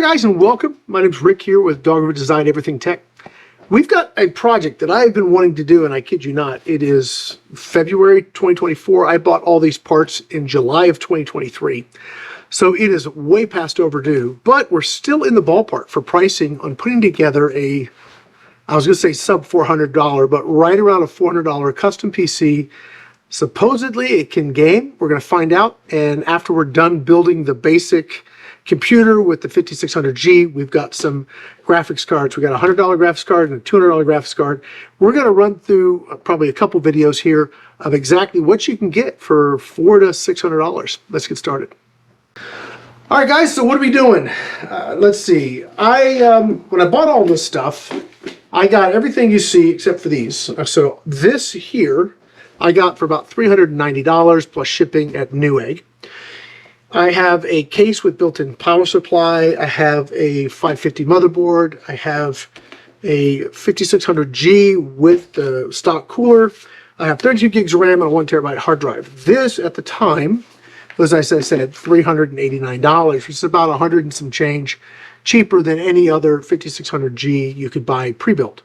there, guys, and welcome. My name's Rick here with Dog River Design Everything Tech. We've got a project that I've been wanting to do, and I kid you not, it is February 2024. I bought all these parts in July of 2023. So it is way past overdue, but we're still in the ballpark for pricing on putting together a, I was going to say sub $400, but right around a $400 custom PC. Supposedly it can game. We're going to find out. And after we're done building the basic computer with the 5600G, we've got some graphics cards. We got a $100 graphics card and a $200 graphics card. We're going to run through probably a couple videos here of exactly what you can get for $400 to $600. Let's get started. All right, guys, so what are we doing? Let's see. When I bought all this stuff, I got everything you see except for these. So this here, I got for about $390 plus shipping at Newegg. I have a case with built-in power supply. I have a 550 motherboard. I have a 5600G with the stock cooler. I have 32 gigs of RAM and a 1 terabyte hard drive. This, at the time, was, as I said, $389, which is about 100 and some change cheaper than any other 5600G you could buy pre-built.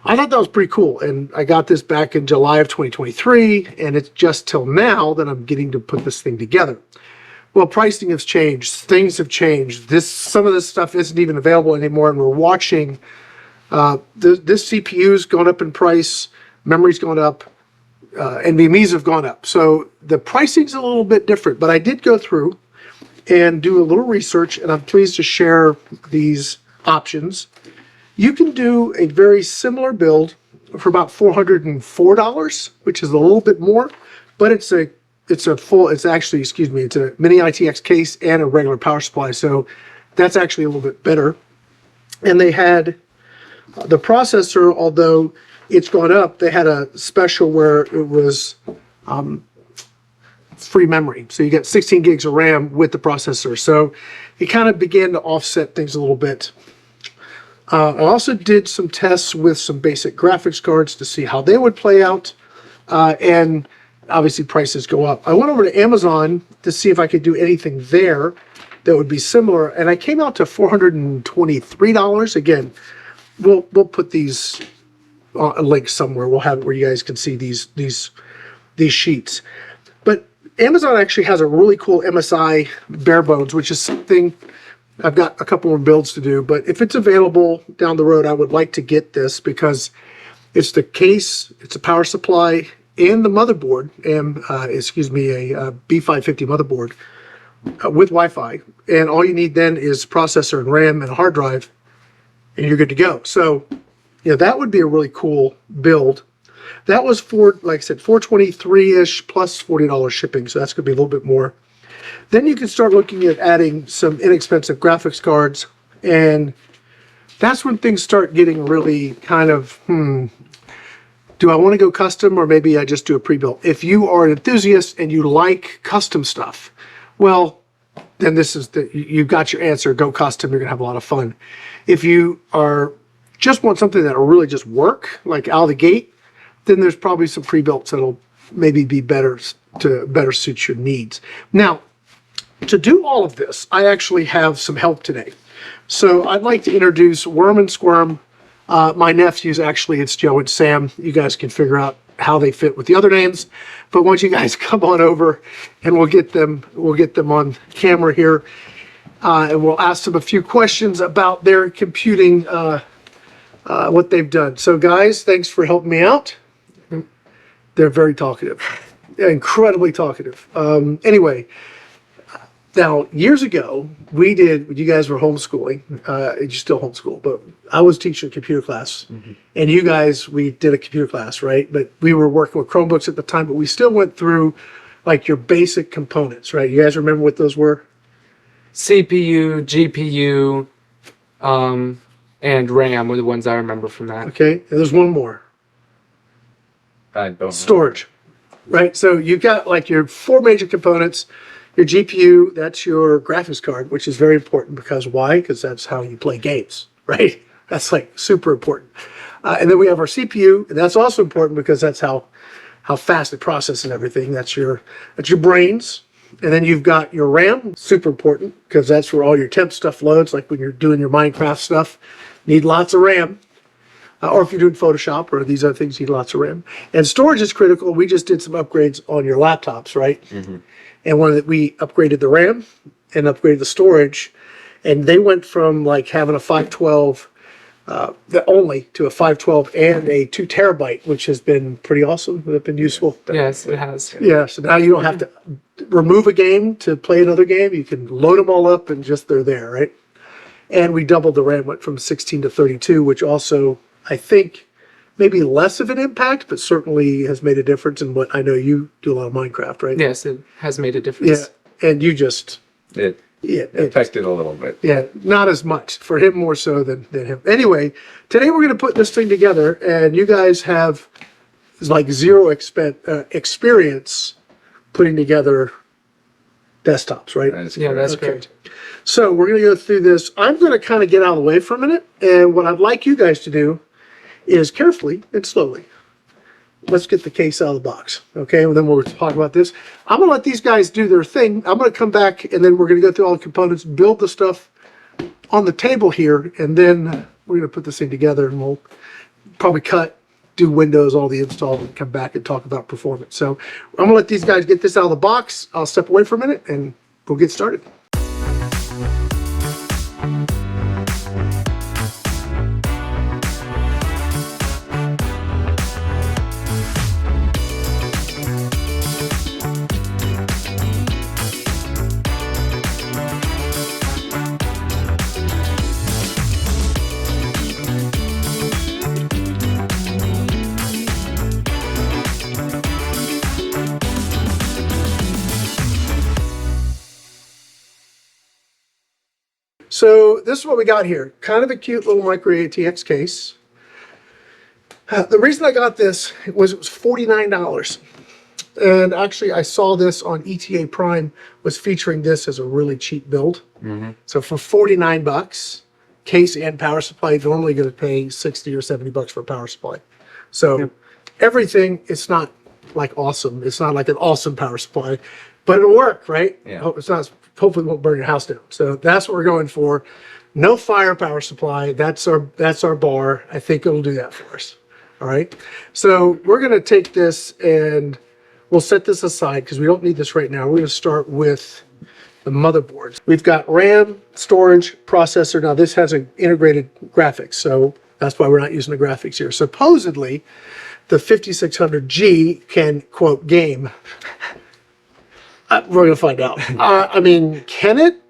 I thought that was pretty cool, and I got this back in July of 2023, and it's just till now that I'm getting to put this thing together. Well, pricing has changed. Things have changed. Some of this stuff isn't even available anymore, and we're watching. This CPU's gone up in price, memory's gone up, NVMEs have gone up. So the pricing's a little bit different, but I did go through and do a little research, and I'm pleased to share these options. You can do a very similar build for about $404, which is a little bit more, but it's a mini ITX case and a regular power supply, so that's actually a little bit better. And they had the processor, although it's gone up, they had a special where it was free memory. So you get 16 gigs of RAM with the processor. So it kind of began to offset things a little bit. I also did some tests with some basic graphics cards to see how they would play out. And obviously prices go up. I went over to Amazon to see if I could do anything there that would be similar. And I came out to $423. Again, we'll put these a link somewhere. We'll have it where you guys can see these sheets. But Amazon actually has a really cool MSI bare bones, which is something I've got a couple more builds to do. But if it's available down the road, I would like to get this because it's the case, it's a power supply, and the motherboard, and a B550 motherboard with Wi-Fi. And all you need then is processor and RAM and a hard drive, and you're good to go. So, that would be a really cool build. That was for, like I said, $423-ish plus $40 shipping, so that's going to be a little bit more. Then you can start looking at adding some inexpensive graphics cards, and that's when things start getting really kind of, do I want to go custom, or maybe I just do a pre-built? If you are an enthusiast and you like custom stuff, well, then you've got your answer. Go custom. You're going to have a lot of fun. If you just want something that'll really just work, like out of the gate, then there's probably some pre-builts that'll maybe be better suit your needs. Now, to do all of this, I actually have some help today. So I'd like to introduce Worm and Squirm. My nephews, actually, it's Joe and Sam. You guys can figure out how they fit with the other names. But once you guys come on over, and we'll get them on camera here, and we'll ask them a few questions about their computing, what they've done. So, guys, thanks for helping me out. They're very talkative, incredibly talkative. Anyway. Now, years ago, you guys were homeschooling, you still homeschool, but I was teaching a computer class, and you guys, we did a computer class, right? But we were working with Chromebooks at the time, but we still went through, like, your basic components, right? You guys remember what those were? CPU, GPU, and RAM were the ones I remember from that. Okay, and there's one more. I don't know. Storage, right? So you've got, like, your 4 major components. Your GPU, that's your graphics card, which is very important because why? Because that's how you play games, right? That's like super important. And then we have our CPU, and that's also important because that's how fast it processes everything. That's your brains. And then you've got your RAM, super important, because that's where all your temp stuff loads, like when you're doing your Minecraft stuff. Need lots of RAM. Or if you're doing Photoshop or these other things, you need lots of RAM. And storage is critical. We just did some upgrades on your laptops, right? And we upgraded the RAM and upgraded the storage. And they went from like having a 512 only to a 512 and a 2 terabyte, which has been pretty awesome. That's been useful. Yes, it has. Yeah, so now you don't have to remove a game to play another game. You can load them all up and just they're there, right? And we doubled the RAM, went from 16 to 32, which also, I think, maybe less of an impact, but certainly has made a difference in what I know you do a lot of Minecraft, right? Yes, it has made a difference. Yeah, and you just, It affected a little bit. yeah, not as much. For him more so than him. Anyway, today we're going to put this thing together, and you guys have like zero experience putting together desktops, right? That is Yeah, that's Okay. correct. So we're going to go through this. I'm going to kind of get out of the way for a minute. And what I'd like you guys to do is carefully and slowly. Let's get the case out of the box. Okay, and then we'll talk about this. I'm going to let these guys do their thing. I'm going to come back and then we're going to go through all the components, build the stuff on the table here, and then we're going to put this thing together and we'll probably cut, do Windows, all the install, and come back and talk about performance. So I'm going to let these guys get this out of the box. I'll step away for a minute and we'll get started. So this is what we got here. Kind of a cute little micro ATX case. The reason I got this was it was $49. And actually I saw this on ETA Prime was featuring this as a really cheap build. So for 49 bucks, case and power supply, you're normally going to pay 60 or 70 bucks for a power supply. So everything, it's not like awesome. It's not like an awesome power supply, but it'll work, right? Yeah. It's not, hopefully it won't burn your house down. So that's what we're going for. No fire power supply. That's our bar. I think it'll do that for us. All right. So we're going to take this and we'll set this aside because we don't need this right now. We're going to start with the motherboards. We've got RAM, storage, processor. Now this has an integrated graphics, so that's why we're not using the graphics here. Supposedly, the 5600G can, quote, game. We're going to find out. I mean, can it?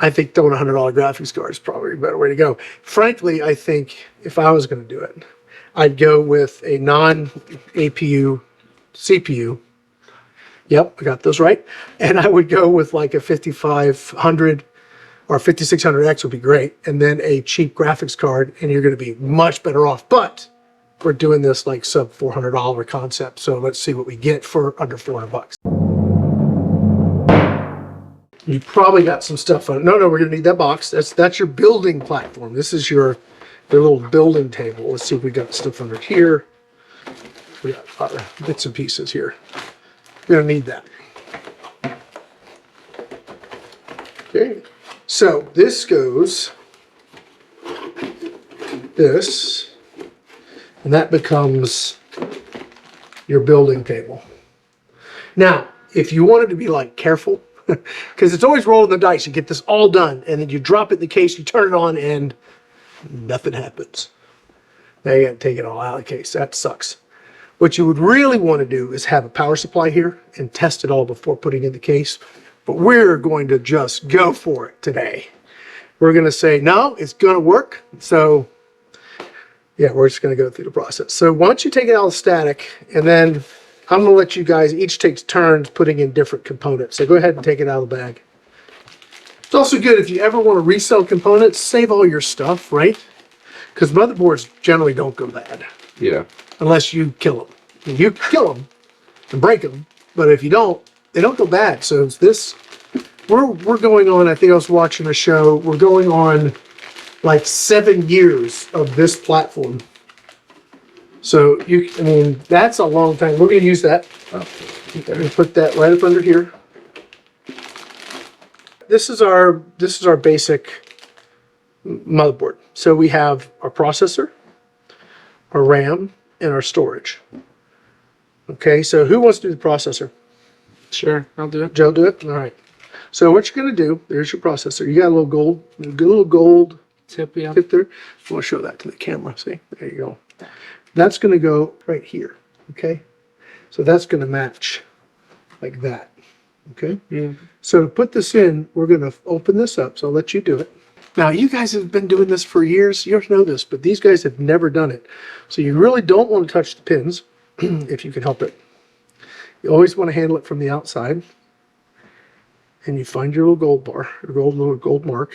I think throwing a $100 graphics card is probably a better way to go. Frankly, I think if I was going to do it, I'd go with a non-APU CPU. Yep, I got those right. And I would go with like a 5500 or 5600X would be great. And then a cheap graphics card, and you're going to be much better off. But we're doing this like sub $400 concept. So let's see what we get for under 400 bucks. You probably got some stuff on it. No, we're going to need that box. That's your building platform. This is your little building table. Let's see if we got stuff under here. We got other bits and pieces here. We're going to need that. Okay. So this goes this, and that becomes your building table. Now, if you wanted to be like careful, because it's always rolling the dice, you get this all done, and then you drop it in the case, you turn it on, and nothing happens. Now you got to take it all out of the case. That sucks. What you would really want to do is have a power supply here and test it all before putting in the case. But we're going to just go for it today. We're going to say, no, it's going to work. So yeah, we're just going to go through the process. So why don't you take it out of static, and then I'm going to let you guys each take turns putting in different components. So go ahead and take it out of the bag. It's also good if you ever want to resell components, save all your stuff, right? Because motherboards generally don't go bad. Yeah. Unless you kill them. And you kill them and break them, but if you don't, they don't go bad. So it's this, we're going on, I think I was watching a show, we're going on like 7 years of this platform. So I mean, that's a long time. We're going to use that. We put that right up under here. This is our basic motherboard. So we have our processor, our RAM, and our storage. Okay, so who wants to do the processor? Sure, I'll do it. Joe, do it? All right. So what you're going to do, there's your processor. You got a little gold Tip, yeah. tip there. I want to show that to the camera. See, there you go. That's going to go right here. Okay. So that's going to match like that. Okay. Yeah. So to put this in, we're going to open this up. So I'll let you do it. Now, you guys have been doing this for years. You know this, but these guys have never done it. So you really don't want to touch the pins if you can help it. You always want to handle it from the outside. And you find your little gold bar, your little gold mark,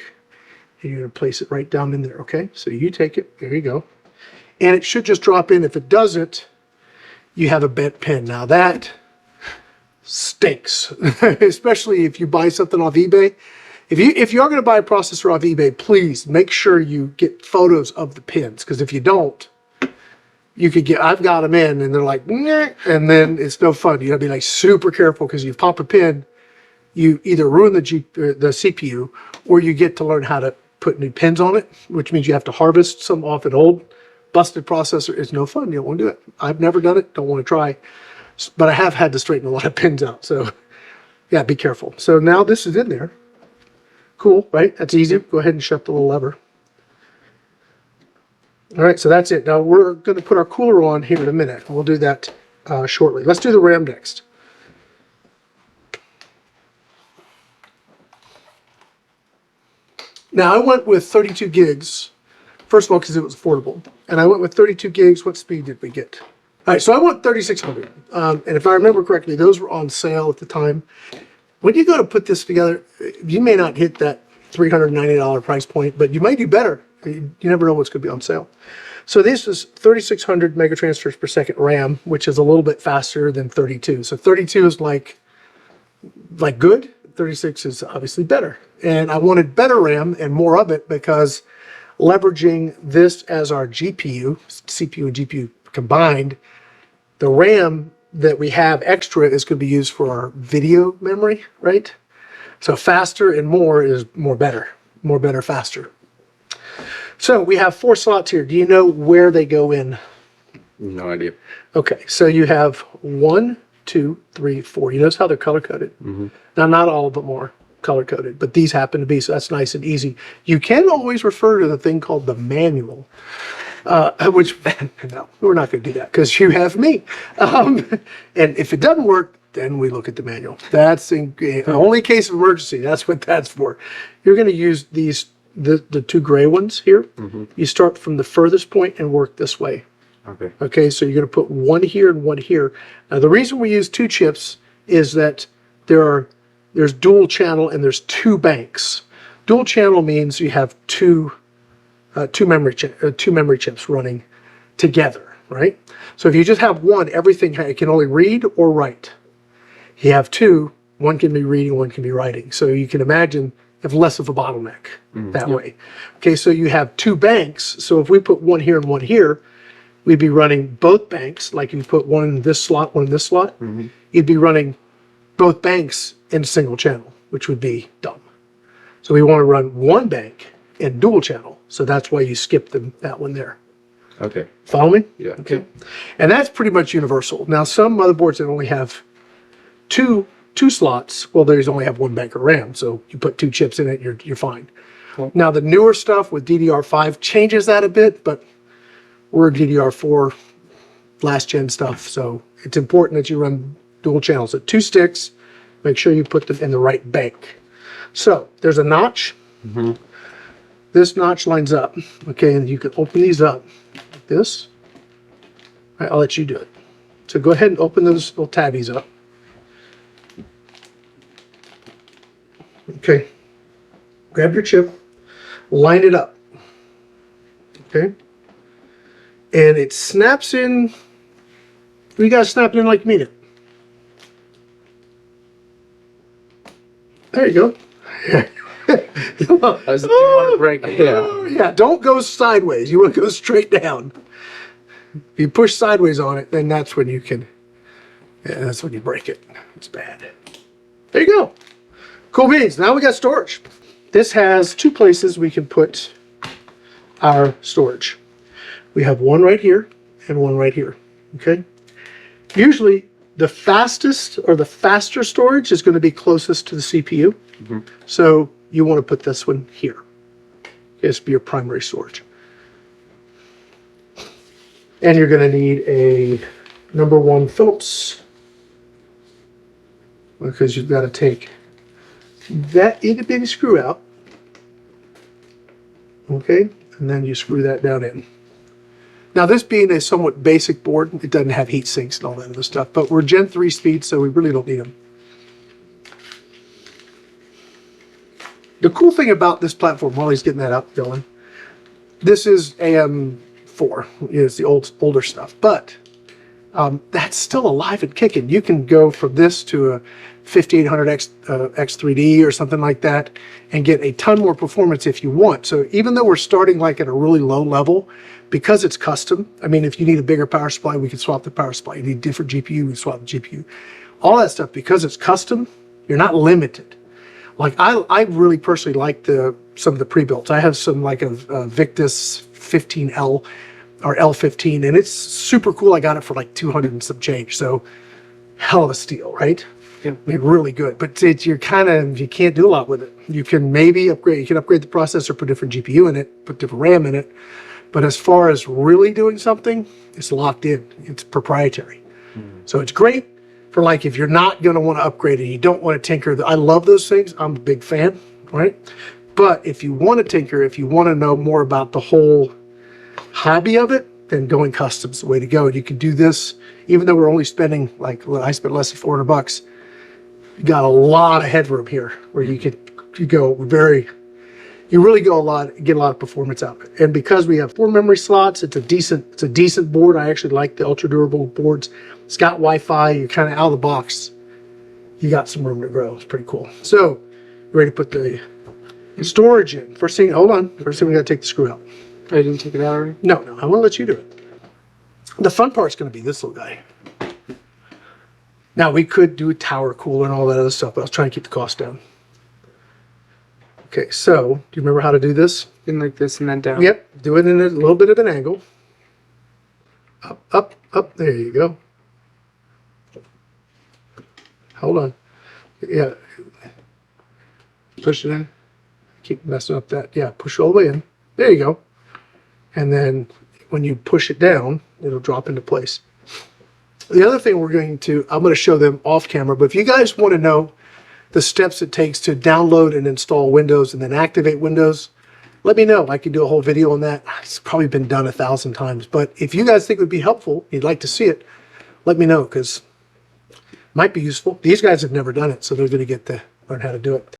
and you're going to place it right down in there, okay? So you take it, there you go. And it should just drop in. If it doesn't, you have a bent pin. Now that stinks, especially if you buy something off eBay. If you are going to buy a processor off eBay, please make sure you get photos of the pins, because if you don't, you could get, I've got them in and they're like, nah, and then it's no fun. You got to be like super careful, because you pop a pin, you either ruin the CPU, or you get to learn how to put new pins on it, which means you have to harvest some off an old busted processor. It's no fun. You don't want to do it. I've never done it. Don't want to try. But I have had to straighten a lot of pins out. So yeah, be careful. So now this is in there. Cool, right? That's easy. Go ahead and shut the little lever. All right, so that's it. Now we're going to put our cooler on here in a minute. We'll do that shortly. Let's do the RAM next. Now I went with 32 gigs, first of all, because it was affordable. And I went with 32 gigs. What speed did we get? All right, so I went 3600. And if I remember correctly, those were on sale at the time. When you go to put this together, you may not hit that $390 price point, but you might do better. You never know what's going to be on sale. So this is 3600 megatransfers per second RAM, which is a little bit faster than 32. So 32 is like good. 36 is obviously better. And I wanted better RAM and more of it, because leveraging this as our GPU, CPU and GPU combined, the RAM that we have extra is going to be used for our video memory, right? So faster and more is more better, faster. So we have 4 slots here. Do you know where they go in? No idea. Okay, so you have 1, 2, 3, 4. You notice how they're color-coded? Mm-hmm. Now, not all of them are color-coded, but these happen to be, so that's nice and easy. You can always refer to the thing called the manual, which, no, we're not going to do that, because you have me. And if it doesn't work, then we look at the manual. That's in only case of emergency. That's what that's for. You're going to use these, the 2 gray ones here. Mm-hmm. You start from the furthest point and work this way. Okay. Okay, so you're going to put 1 here and 1 here. Now, the reason we use 2 chips is that there's dual channel and there's 2 banks. Dual channel means you have two memory chips running together, right? So if you just have one, everything can only read or write. You have 2, one can be reading, one can be writing. So you can imagine you have less of a bottleneck that way. Okay, so you have 2 banks. So if we put 1 here and 1 here, we'd be running both banks. Like if you put 1 in this slot, 1 in this slot, you'd be running both banks in single channel, which would be dumb. So we want to run 1 bank in dual channel. So that's why you skip that one there. Okay. Follow me? Yeah. Okay. And that's pretty much universal. Now, some motherboards that only have two slots, well, they only have 1 bank of RAM. So you put 2 chips in it, you're fine. Cool. Now, the newer stuff with DDR5 changes that a bit, but we're DDR4 last gen stuff. So it's important that you run dual channels. So 2 sticks, make sure you put them in the right bank. So there's a notch. Mm-hmm. This notch lines up. Okay, and you can open these up like this. All right, I'll let you do it. So go ahead and open those little tabbies up. Okay, grab your chip, line it up. Okay, and it snaps in. You gotta snap it in like you mean it. There you go. I was want to break it. Yeah. Yeah, don't go sideways. You want to go straight down. If you push sideways on it, then that's when you can And that's when you break it. It's bad. There you go. Cool beans. Now we got storage. This has two places we can put our storage. We have one right here and one right here. Okay. Usually the fastest or the faster storage is going to be closest to the CPU. So you want to put this one here. This will be your primary storage. And you're going to need a number 1 Phillips, because you've got to take that itty bitty screw out. Okay, and then you screw that down in. Now, this being a somewhat basic board, it doesn't have heat sinks and all that other stuff, but we're Gen 3 speed, so we really don't need them. The cool thing about this platform, while he's getting that up, Dylan, this is AM4, it's the older stuff, but that's still alive and kicking. You can go from this to a 5800X X3D or something like that and get a ton more performance if you want. So even though we're starting like at a really low level, because it's custom, I mean, if you need a bigger power supply, we can swap the power supply. You need a different GPU, we can swap the GPU. All that stuff, because it's custom, you're not limited. Like I really personally like some of the pre-builts. I have some like a Victus 15L or L15, and it's super cool. I got it for like 200 and some change. So hell of a steal, right? Yeah. I mean, really good. But you can't do a lot with it. You can maybe upgrade. You can upgrade the processor, put different GPU in it, put different RAM in it. But as far as really doing something, it's locked in. It's proprietary. So it's great for like if you're not going to want to upgrade it, you don't want to tinker. I love those things. I'm a big fan, right? But if you want to tinker, if you want to know more about the whole hobby of it, then going custom's the way to go. And you can do this, even though we're only spending I spent less than $400. You got a lot of headroom here where you really get a lot of performance out of it. And because we have 4 memory slots, it's a decent board. I actually like the ultra durable boards. It's got Wi-Fi. You're kind of out of the box. You got some room to grow. It's pretty cool. So, ready to put the storage in. First thing we got to take the screw out. Oh, you didn't take it out already? No, I'm going to let you do it. The fun part's going to be this little guy. Now, we could do a tower cooler and all that other stuff, but I was trying to keep the cost down. Okay, so, do you remember how to do this? In like this and then down. Yep, do it in a little bit of an angle. Up, there you go. Hold on. Yeah. Push it in. Keep messing up that. Yeah, push all the way in. There you go. And then when you push it down, it'll drop into place. The other thing I'm going to show them off camera, but if you guys want to know the steps it takes to download and install Windows and then activate Windows, let me know. I can do a whole video on that. It's probably been done 1,000 times, but if you guys think it would be helpful, you'd like to see it, let me know, because it might be useful. These guys have never done it, so they're going to get to learn how to do it.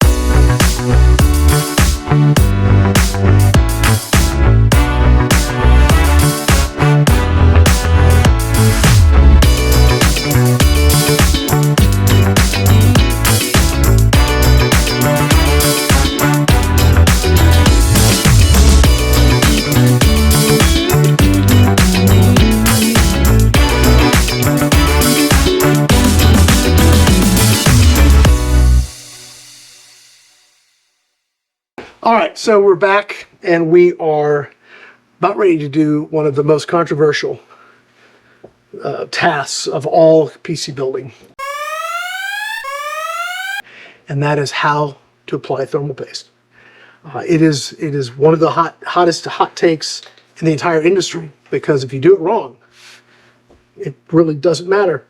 All right, so we're back, and we are about ready to do one of the most controversial tasks of all PC building. And that is how to apply thermal paste. It is one of the hottest hot takes in the entire industry, because if you do it wrong, it really doesn't matter.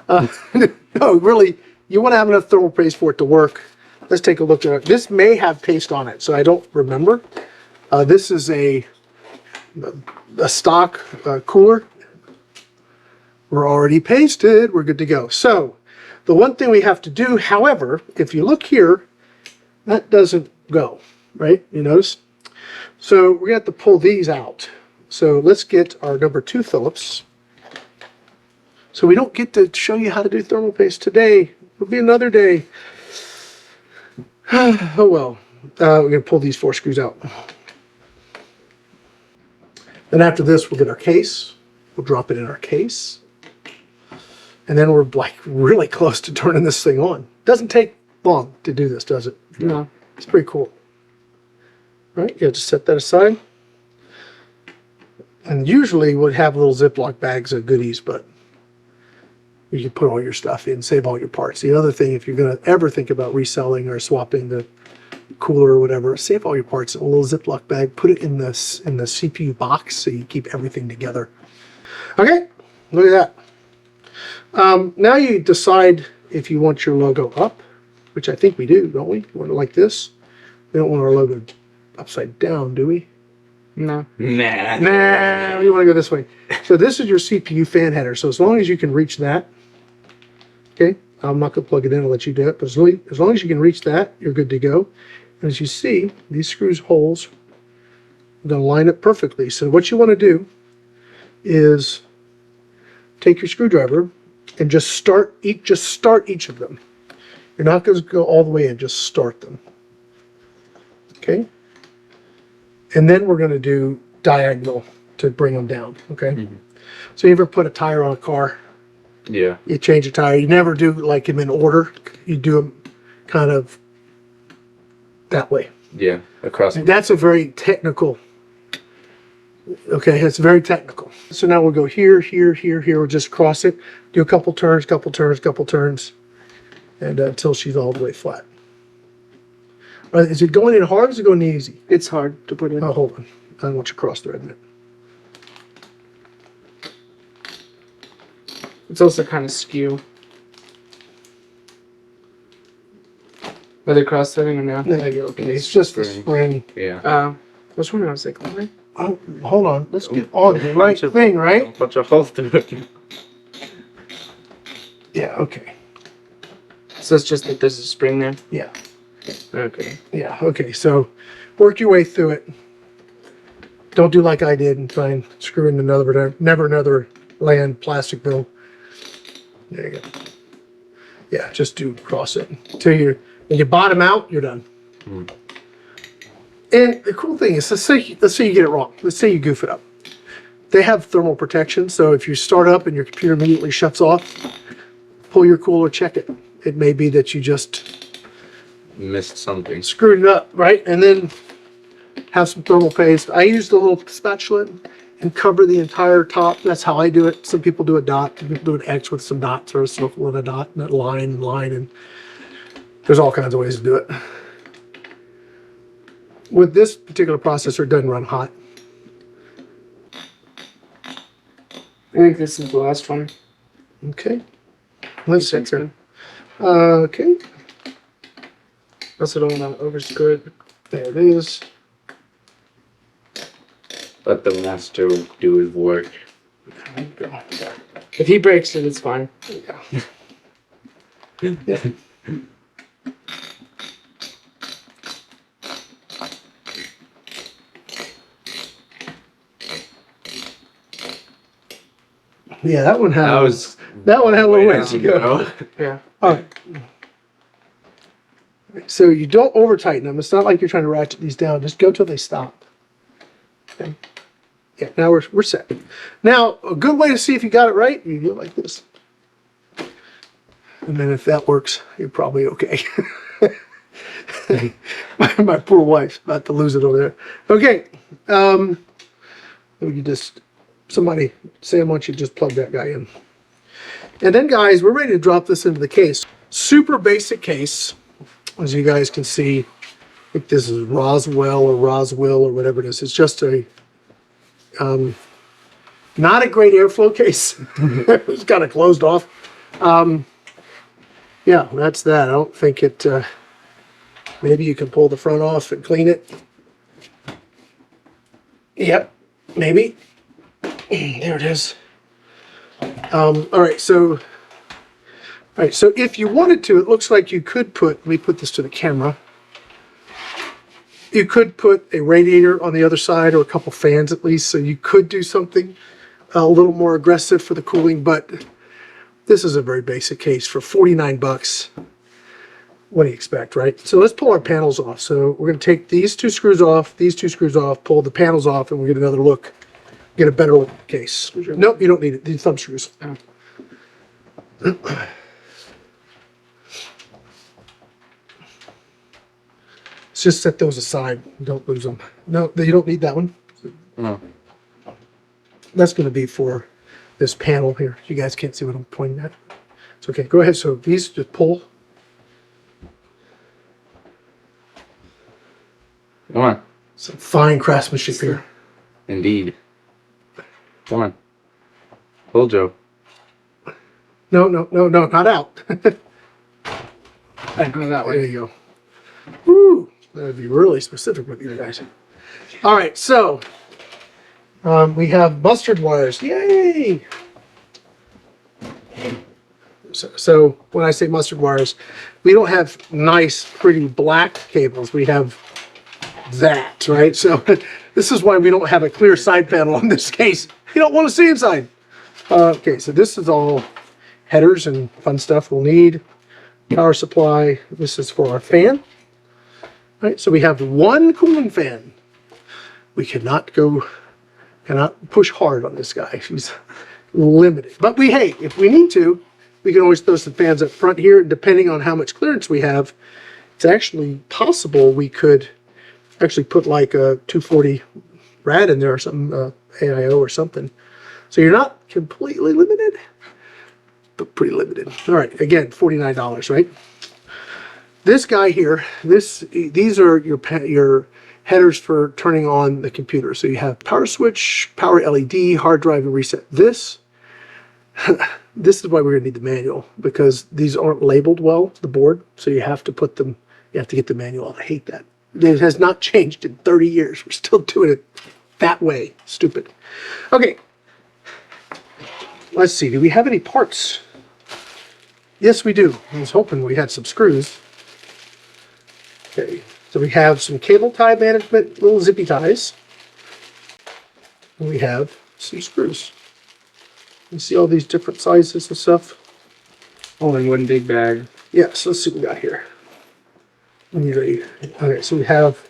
No, really, you want to have enough thermal paste for it to work. Let's take a look at it. This may have paste on it, so I don't remember. This is a stock cooler. We're already pasted. We're good to go. So the one thing we have to do, however, if you look here, that doesn't go, right? You notice? So we're going to have to pull these out. So let's get our number 2 Phillips. So we don't get to show you how to do thermal paste today. It'll be another day. Oh well, we're going to pull these 4 screws out. Then after this, we'll get our case. We'll drop it in our case. And then we're like really close to turning this thing on. Doesn't take long to do this, does it? No. It's pretty cool. All right, yeah, just set that aside. And usually we'd have little Ziploc bags of goodies, but you can put all your stuff in, save all your parts. The other thing, if you're going to ever think about reselling or swapping the cooler or whatever, save all your parts in a little Ziploc bag, put it in the CPU box so you keep everything together. Okay, look at that. Now you decide if you want your logo up, which I think we do, don't we? We want it like this. We don't want our logo upside down, do we? No. Nah. Nah, we want to go this way. So this is your CPU fan header. So as long as you can reach that, okay, I'm not going to plug it in, I'll let you do it, but as long as you can reach that, you're good to go. And as you see, these screws holes are going to line up perfectly. So what you want to do is take your screwdriver and just start each of them. You're not going to go all the way in, just start them. Okay? And then we're going to do diagonal to bring them down, okay? Mm-hmm. So you ever put a tire on a car? Yeah. You change a tire. You never do like them in order. You do them kind of that way. Yeah. Across. That's a very technical, okay, it's very technical. So now we'll go here, here, here, here. We'll just cross it. Do a couple turns, and until she's all the way flat. Is it going in hard or is it going easy? It's hard to put in. Oh, hold on. I don't want you cross-threading it. It's also kind of skew. Whether cross-threading or not. There you go. Okay, it's just the spring. Yeah. Which one was it, Chloe? Oh, hold on. Let's get on the right thing, right? Bunch of holes to it. Yeah, okay. So it's just that there's a spring there? Yeah. Okay. Yeah, okay. So work your way through it. Don't do like I did and try and screw in another, never another land plastic bill. There you go. Yeah, just do cross it until when you bottom out, you're done. Mm. And the cool thing is, let's say you get it wrong. Let's say you goof it up. They have thermal protection, so if you start up and your computer immediately shuts off, pull your cooler, check it. It may be that you just Missed something. screwed it up, right? And then have some thermal paste. I used a little spatula and cover the entire top. That's how I do it. Some people do a dot. Some people do an X with some dots or a circle and a dot and a line and line. And there's all kinds of ways to do it. With this particular processor, it doesn't run hot. I think this is the last one. Okay. Let's see. That's good. Okay. Also don't want to overscrew it. There it is. Let the master do his work. If he breaks it, it's fine. Yeah. Yeah. Yeah, that one had a little ways to go. Yeah. All right. So you don't over tighten them. It's not like you're trying to ratchet these down. Just go till they stop. Okay. Yeah. Now we're set. Now a good way to see if you got it right, you do it like this. And then if that works, you're probably okay. my poor wife's about to lose it over there. Okay. You just somebody Sam, why don't you just plug that guy in? And then guys, we're ready to drop this into the case. Super basic case. As you guys can see, I think this is Roswell or Roswell or whatever it is. It's just a not a great airflow case. It's kind of closed off. Yeah, that's that. I don't think it. Maybe you can pull the front off and clean it. Yep, maybe. There it is. All right, so if you wanted to, it looks like you could put, let me put this to the camera. You could put a radiator on the other side or a couple fans at least, so you could do something a little more aggressive for the cooling, but this is a very basic case for 49 bucks. What do you expect, right? So let's pull our panels off. So we're going to take these two screws off, pull the panels off, and we'll get another look, get a better look at the case. Nope, you don't need it. These thumb screws. Oh. Let's just set those aside. Don't lose them. No, you don't need that one. Oh. That's going to be for this panel here. You guys can't see what I'm pointing at. It's okay. Go ahead. So these just pull. Come on. Some fine craftsmanship here. Indeed. Come on. Pull, Joe. No, not out. I go that There way. you go. Woo! That would be really specific with you guys. All right, so we have mustard wires. Yay! So when I say mustard wires, we don't have nice, pretty black cables. We have that, right? So this is why we don't have a clear side panel on this case. You don't want to see inside. Okay, so this is all headers and fun stuff we'll need. Power supply. This is for our fan. Right, so we have one cooling fan. We cannot push hard on this guy. He's limited. But hey, if we need to, we can always throw some fans up front here. Depending on how much clearance we have, it's actually possible we could actually put like a 240 rad in there or something, AIO or something. So you're not completely limited, but pretty limited. All right, again, $49, right? This guy here, these are your headers for turning on the computer. So you have power switch, power LED, hard drive, and reset. This is why we're gonna need the manual, because these aren't labeled well, the board. So you have to put them, you have to get the manual. I hate that. It has not changed in 30 years. We're still doing it that way. Stupid. Okay. Let's see, do we have any parts? Yes, we do. I was hoping we had some screws. Okay, so we have some cable tie management, little zippy ties. And we have some screws. You see all these different sizes and stuff? All in one big bag. Yeah, so let's see what we got here. Okay, so we have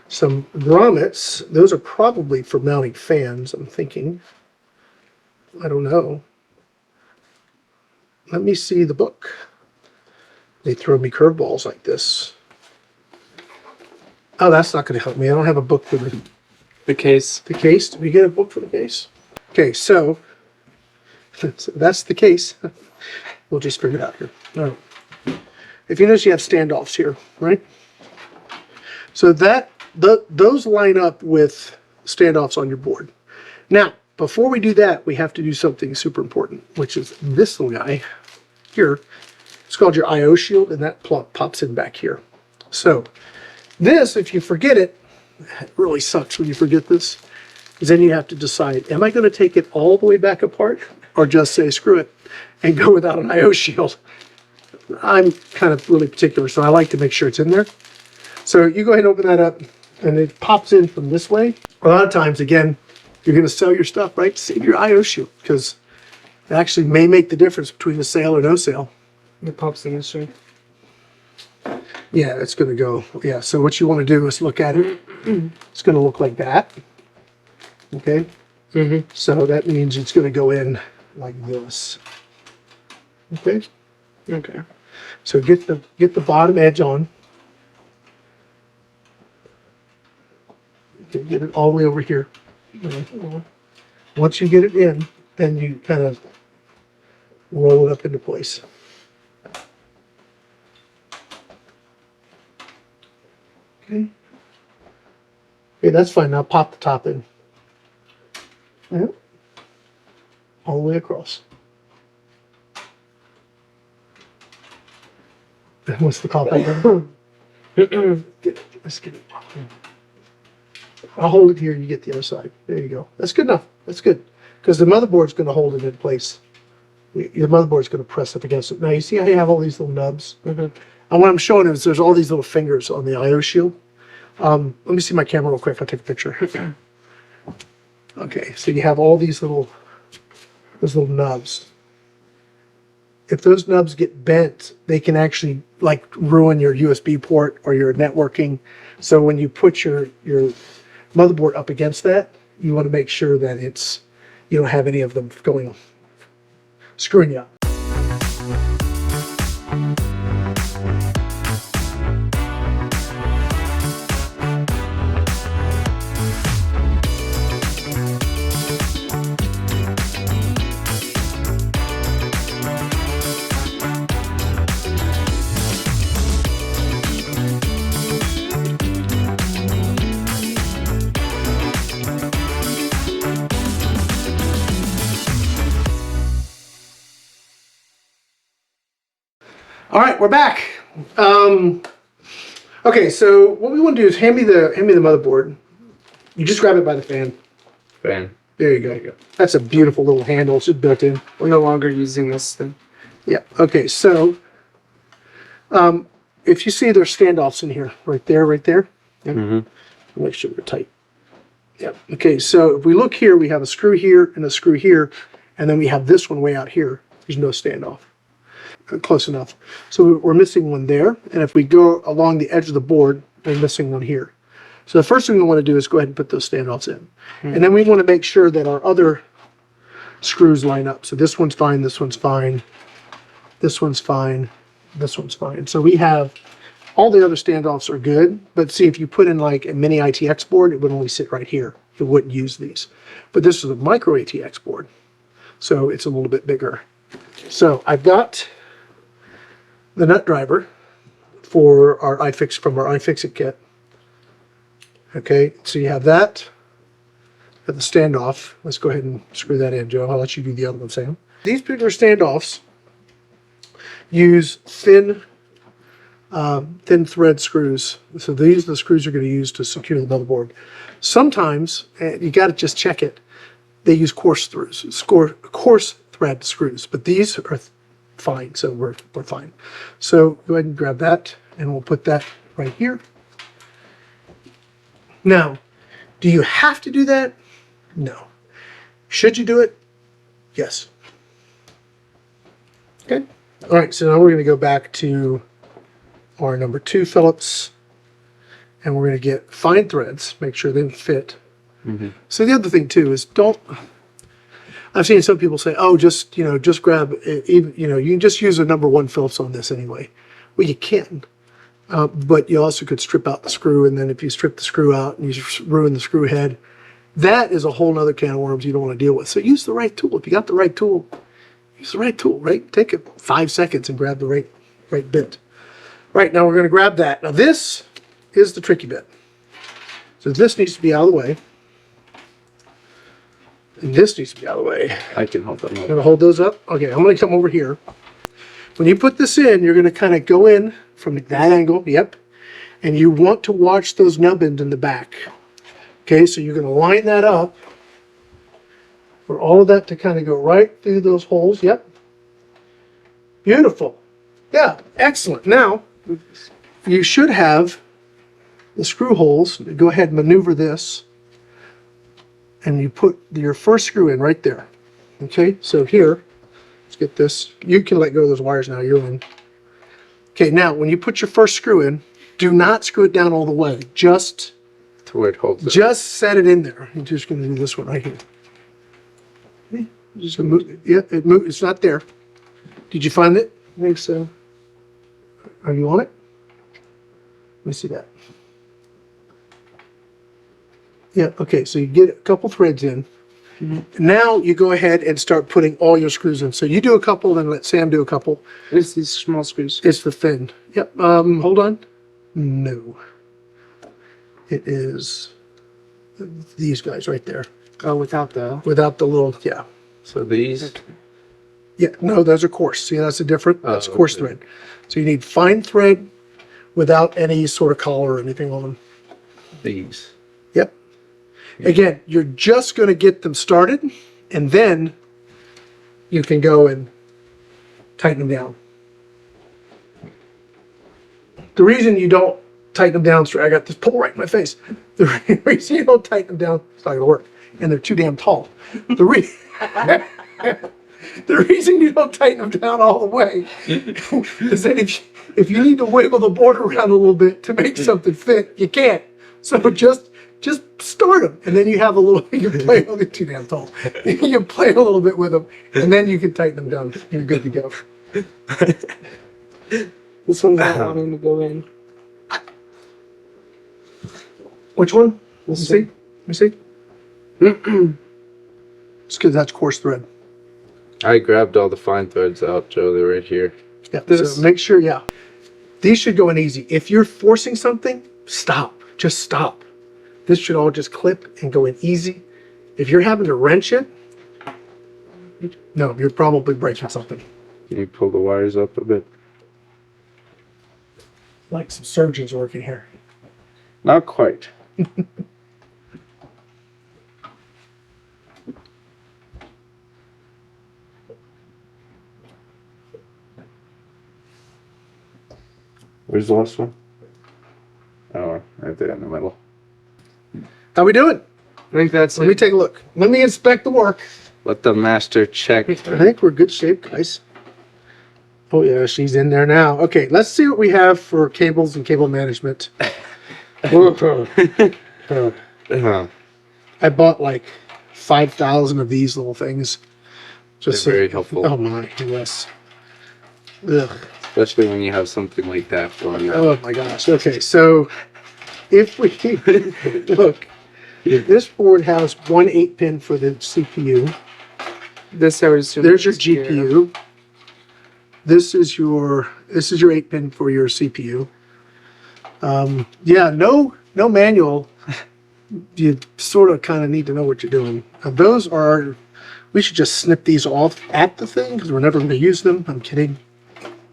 some grommets. Those are probably for mounting fans, I'm thinking. I don't know. Let me see the book. They throw me curveballs like this. Oh, that's not going to help me. I don't have a book for The case. the case. Did we get a book for the case? Okay, so that's the case. We'll just figure it out here. All right. If you notice, you have standoffs here, right? So those line up with standoffs on your board. Now, before we do that, we have to do something super important, which is this little guy here. It's called your I/O shield, and that pops in back here. So this, if you forget it, it really sucks when you forget this, because then you have to decide, am I going to take it all the way back apart, or just say screw it and go without an I/O shield? I'm kind of really particular, so I like to make sure it's in there. So you go ahead and open that up, and it pops in from this way. A lot of times, again, you're going to sell your stuff, right? Save your I/O shield, because it actually may make the difference between a sale or no sale. It pops in this way. Yeah, it's going to go. Yeah, so what you want to do is look at it. It's going to look like that. Okay? Mm-hmm. So that means it's going to go in like this. Okay? Okay. So get the bottom edge on. Okay, get it all the way over here. Once you get it in, then you kind of roll it up into place. Okay. Okay, that's fine. Now pop the top in. Yeah. All the way across. What's the call back? Let's get it. I'll hold it here, you get the other side. There you go. That's good enough. That's good. Because the motherboard's going to hold it in place. Your motherboard's going to press up against it. Now, you see how you have all these little nubs? Mm-hmm. And what I'm showing is there's all these little fingers on the I/O shield. Let me see my camera real quick. I'll take a picture. Okay, so you have all those little nubs. If those nubs get bent, they can actually like ruin your USB port or your networking. So when you put your motherboard up against that, you want to make sure that you don't have any of them screwing you up. All right, we're back. Okay, so what we want to do is hand me the motherboard. You just grab it by the fan. Fan. There you go. That's a beautiful little handle. It's just built in. We're no longer using this thing. Yeah. Okay. So, if you see there's standoffs in here, right there. Yep. Mm-hmm. Make sure they're tight. Yep. Okay. So if we look here, we have a screw here and a screw here, and then we have this one way out here. There's no standoff. Close enough. So we're missing one there, and if we go along the edge of the board, we're missing one here. So the first thing we want to do is go ahead and put those standoffs in, and then we want to make sure that our other screws line up. So this one's fine, this one's fine, this one's fine, this one's fine. So we have all the other standoffs are good, but see, if you put in like a mini ITX board, it would only sit right here. It wouldn't use these. But this is a micro ATX board, so it's a little bit bigger. So I've got the nut driver for our iFix from our iFixit kit. Okay, so you have that at the standoff. Let's go ahead and screw that in, Joe. I'll let you do the other one, Sam. These particular standoffs use thin thread screws. So these are the screws you're going to use to secure the motherboard. Sometimes, you got to just check it, they use coarse thread screws, but these are fine, so we're fine. So go ahead and grab that, and we'll put that right here. Now, do you have to do that? No. Should you do it? Yes. Okay. All right, so now we're going to go back to our number 2 Phillips, and we're going to get fine threads, make sure they fit. Mm-hmm. So the other thing too is I've seen some people say, oh, just grab, you can just use a number 1 Phillips on this anyway. Well, you can, but you also could strip out the screw, and then if you strip the screw out and you ruin the screw head, that is a whole nother can of worms you don't want to deal with. So use the right tool. If you got the right tool, use the right tool, right? Take it 5 seconds and grab the right bit. Right, now we're going to grab that. Now this is the tricky bit. So this needs to be out of the way. And this needs to be out of the way. I can hold them I'm up. going to hold those up. Okay, I'm going to come over here. When you put this in, you're going to kind of go in from that angle. Yep. And you want to watch those nub ends in the back. Okay, so you're going to line that up for all of that to kind of go right through those holes. Yep. Beautiful. Yeah, excellent. Now, you should have the screw holes. Go ahead and maneuver this. And you put your first screw in right there. Okay, so here, let's get this. You can let go of those wires now, you're in. Okay, now when you put your first screw in, do not screw it down all the way. Just To where it holds it. Just set it in there. I'm just going to do this one right here. Okay. Just gonna move. Yeah, it moved. It's not there. Did you find it? I think so. Are you on it? Let me see that. Yeah, okay, so you get a couple threads in. Mm-hmm. Now you go ahead and start putting all your screws in. So you do a couple, then let Sam do a couple. It's these small screws. It's the thin. Yep, hold on. No. It is these guys right there. Oh, without the... Without the little, yeah. So these. Yeah, no, those are coarse. See, that's a different, that's coarse okay. thread. So you need fine thread without any sort of collar or anything on them. These. Yep. Again, you're just going to get them started, and then you can go and tighten them down. The reason you don't tighten them down straight, I got this pole right in my face. The reason you don't tighten them down, it's not going to work, and they're too damn tall. The reason you don't tighten them down all the way is that if you need to wiggle the board around a little bit to make something fit, you can't. So just start them, and then you have a little. You can play. They're too damn tall. You can play a little bit with them, and then you can tighten them down. You're good to go. This one's not wanting to go in. Which one? Let me This see. Let me see. It's because that's coarse thread. I grabbed all the fine threads out, Joe. They're right here. Yeah. This- So make sure, yeah. These should go in easy. If you're forcing something, stop. Just stop. This should all just clip and go in easy. If you're having to wrench it, no, you're probably breaking something. Can you pull the wires up a bit? Like some surgeons working here. Not quite. Where's the last one? Oh, right there in the middle. How we doing? I think that's Let me it. take a look. Let me inspect the work. Let the master check. I think we're good shape, guys. Oh yeah, she's in there now. Okay, let's see what we have for cables and cable management. Uh, I bought like 5,000 of these little things. Just They're very helpful. Oh my, yes. Ugh. Especially when you have something like that going on. Oh my gosh. Okay, so if we look, this board has one 8-pin for the CPU. This I would assume. There's your is here. GPU. This is your 8-pin for your CPU. Yeah, no manual. You sort of kind of need to know what you're doing. Those are. We should just snip these off at the thing because we're never going to use them. I'm kidding.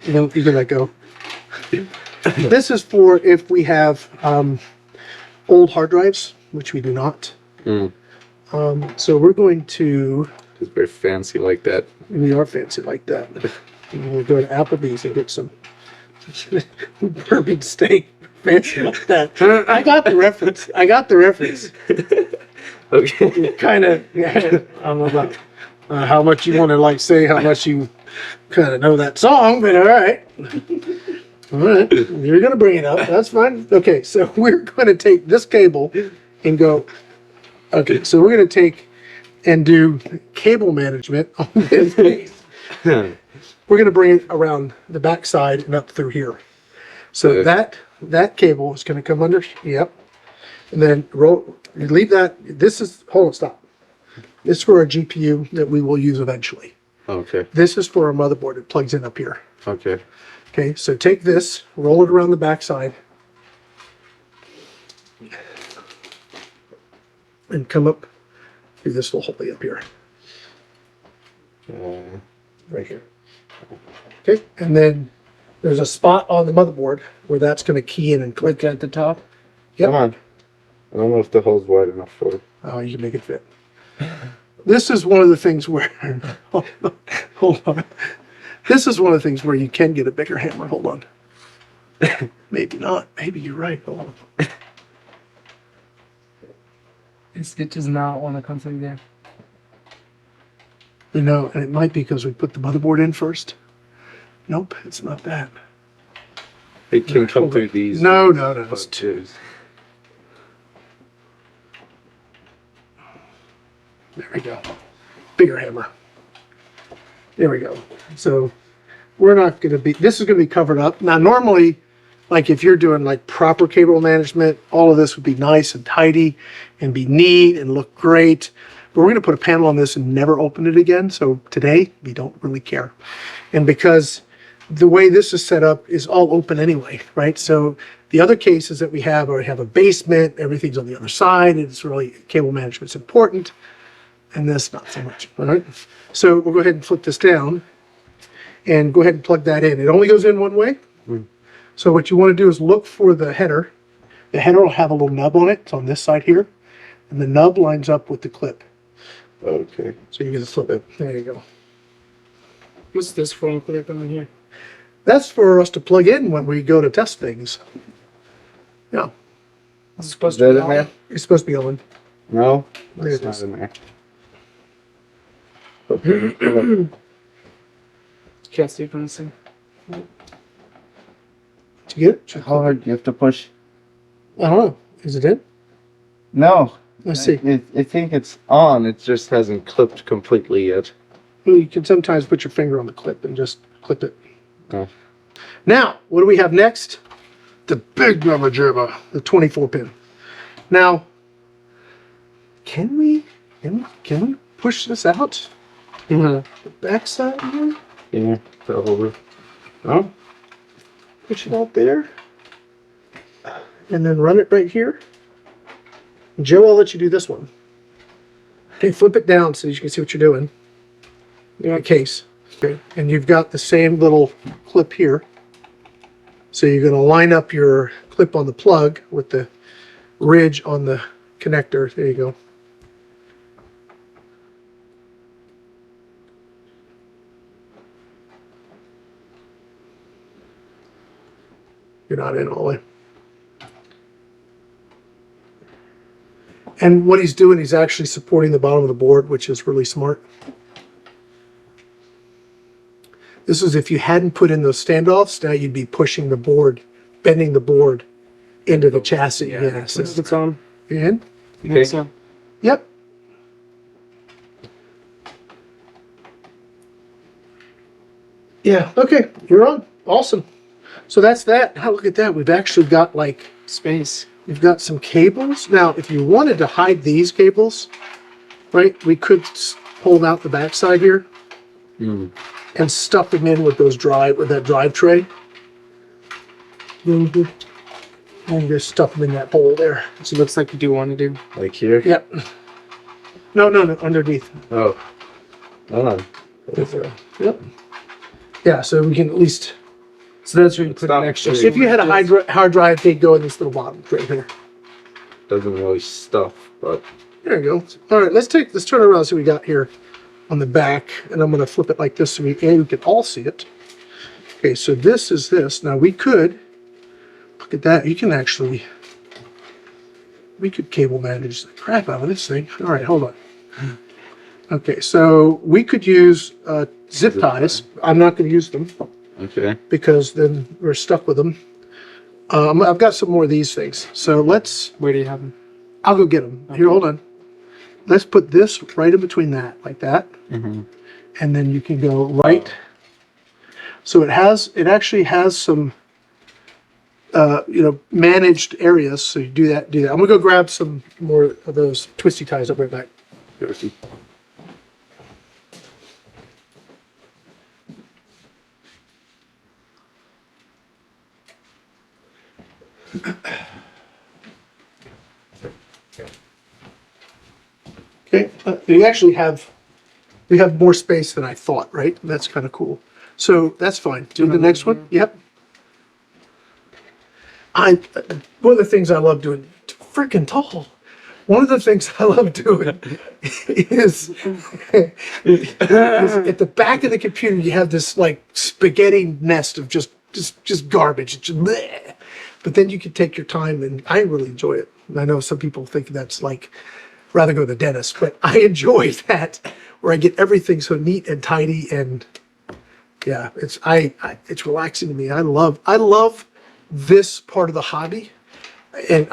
You can let go. This is for if we have old hard drives, which we do not. Mm. So we're going to. It's very fancy like that. We are fancy like that. We'll go to Applebee's and get some bourbon steak. Fancy like that. I got the reference. Okay. Kind of. I don't know about how much you want to like say how much you kind of know that song, but all right. All right. You're gonna bring it up. That's fine. Okay, so we're going to take this cable and go. Okay, so we're going to take and do cable management on this piece. We're going to bring it around the back side and up through here. So Okay. that cable is going to come under. Yep. And then roll. You leave that. This is hold on. Stop. This is for our GPU that we will use eventually. Okay. This is for our motherboard. It plugs in up here. Okay. Okay. So take this, roll it around the back side, and come up through this little hole up here. Right here. Okay. And then there's a spot on the motherboard where that's going to key in and click. Like at the top. Yep. Come on. I don't know if the hole's wide enough for it. Oh, you can make it fit. This is one of the things where, hold on. This is one of the things where you can get a bigger hammer. Hold on. Maybe not. Maybe you're right. Hold on. It does not want to come through there. You know, and it might be because we put the motherboard in first. Nope, it's not that. It can come Hold through on. these. No. It's Twos. There we go. Bigger hammer. There we go. So we're not going to be, this is going to be covered up. Now, normally, like if you're doing like proper cable management, all of this would be nice and tidy and be neat and look great. But we're going to put a panel on this and never open it again. So today, we don't really care. And because the way this is set up is all open anyway, right? So the other cases that we have are have a basement, everything's on the other side. It's really, cable management's important. And this, not so much, all right? So we'll go ahead and flip this down and go ahead and plug that in. It only goes in one way. So what you want to do is look for the header. The header will have a little nub on it. It's on this side here. And the nub lines up with the clip. Okay. So you can flip it. There you go. What's this for? I'll put it on here. That's for us to plug in when we go to test things. Yeah, Is it supposed Is that to be in there? it's supposed to be on. No? There That's it not is. in there. Can't see it from this thing. Did you get it? How hard do you have to push? I don't know. Is it in? No. Let's see. I think it's on. It just hasn't clipped completely yet. Well, you can sometimes put your finger on the clip and just clip it. Oh. Now, what do we have next? The big mama jabba, the 24 pin. Now, can we push this out? The backside here? Yeah, probably. Oh, Push it out there. And then run it right here. Joe, I'll let you do this one. Okay, flip it down so you can see what you're doing. In a case. Okay. And you've got the same little clip here. So you're going to line up your clip on the plug with the ridge on the connector. There you go. You're not in all the way. And what he's doing, he's actually supporting the bottom of the board, which is really smart. This is if you hadn't put in those standoffs, now you'd be pushing the board, bending the board into the chassis. Yeah, so It's on. you in? I think so. Yep. Yeah, okay, you're on. Awesome. So that's that. Now look at that. We've actually got like, Space. we've got some cables. Now, if you wanted to hide these cables, right, we could pull out the backside here and stuff them in with those that drive tray. And just stuff them in that hole there. So it looks like you do want to do. like here? Yep. No, underneath. Oh. Oh. Yep. Yeah, so we can at least, So that's where you put Stop. an extra. if you had a hard drive, they'd go in this little bottom right here. Doesn't really stuff, but There you go. All right, let's turn it around and see what we got here on the back, and I'm going to flip it like this so we can all see it. Okay, so this is this. Now we could look at that. You can actually, we could cable manage the crap out of this thing. All right, hold on. Okay, so we could use zip ties. I'm not going to use them okay. because then we're stuck with them. I've got some more of these things. So let's, Where do you have them? I'll go get them. Here, hold on. Let's put this right in between that, like that. And then you can go right. So it actually has some, managed areas. So you do that. I'm gonna go grab some more of those twisty ties. I'll bring it back. Yoshi. Okay, we have more space than I thought, right? That's kind of cool. So that's fine. Do the next one. Yep. One of the things I love doing, freaking tall. One of the things I love doing is at the back of the computer, you have this like spaghetti nest of just garbage. Just bleh. But then you can take your time, and I really enjoy it. And I know some people think that's like, rather go to the dentist, but I enjoy that where I get everything so neat and tidy, and yeah, it's relaxing to me. I love this part of the hobby, and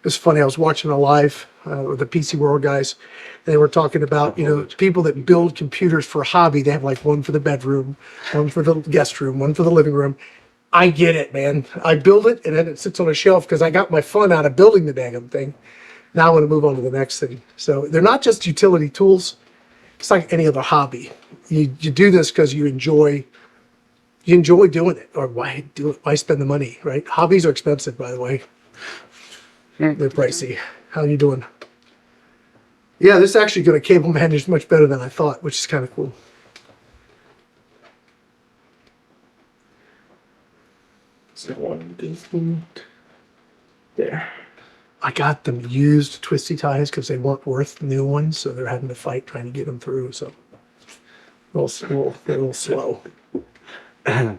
it's funny. I was watching a live with the PC World guys. And they were talking about people that build computers for hobby. They have like one for the bedroom, one for the guest room, one for the living room. I get it, man. I build it and then it sits on a shelf because I got my fun out of building the dang thing. Now I want to move on to the next thing. So they're not just utility tools. It's like any other hobby. You do this because you enjoy doing it, or why do it? Why spend the money, right? Hobbies are expensive, by the way. They're pricey. How you doing? Yeah, this is actually going to cable manage much better than I thought, which is kind of cool. So one there. I got them used twisty ties because they weren't worth new ones, so they're having to fight trying to get them through. So they're a little slow. Yeah.